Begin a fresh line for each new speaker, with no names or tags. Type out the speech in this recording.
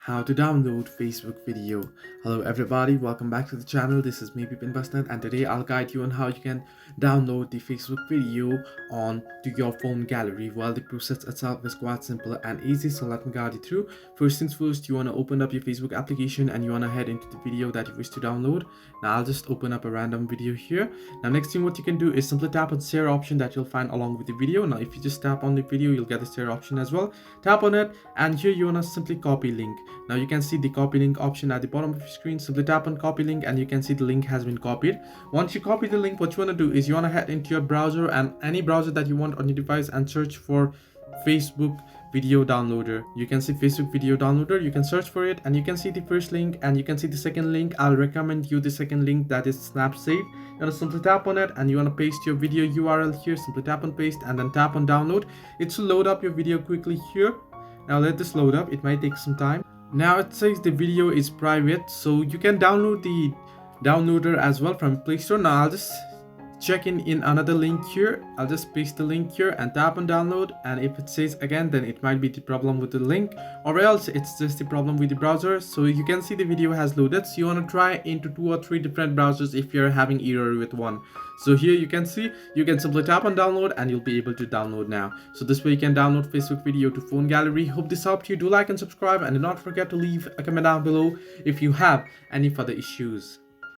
How to download Facebook video. Hello everybody, welcome back to the channel. This is me Bipin Basnat, and today I'll guide you on how you can download the Facebook video on to your phone gallery. Well, the process itself is quite simple and easy, so let me guide you through. First things first, you want to open up your Facebook application and you want to head into the video that you wish to download. Now I'll just open up a random video here. Now next thing what you can do is simply tap on the share option that you'll find along with the video. Now if you just tap on the video, you'll get the share option as well. Tap on it, and here you want to simply copy link. Now you can see the copy link option at the bottom of your screen. Simply tap on copy link and you can see the link has been copied. Once you copy the link, what you want to do is you want to head into your browser and any browser that you want on your device and search for Facebook video downloader. You can see Facebook video downloader, you can search for it and you can see the first link and you can see the second link. I'll recommend you the second link, that is Snapseed. You want to simply tap on it and you want to paste your video URL here. Simply tap on paste and then tap on download. It will load up your video quickly here. Now let this load up, it might take some time. Now it says the video is private, so you can download the downloader as well from Play Store. Now I'll just check in another link here. I'll just paste the link here and tap on download, and if it says again, then it might be the problem with the link, or else it's just the problem with the browser. So you can see the video has loaded, so you want to try into 2 or 3 different browsers if you're having error with one. So here you can see, you can simply tap on download and you'll be able to download now. So this way you can download Facebook video to phone gallery. Hope this helped you. Do like and subscribe, and do not forget to leave a comment down below if you have any further issues.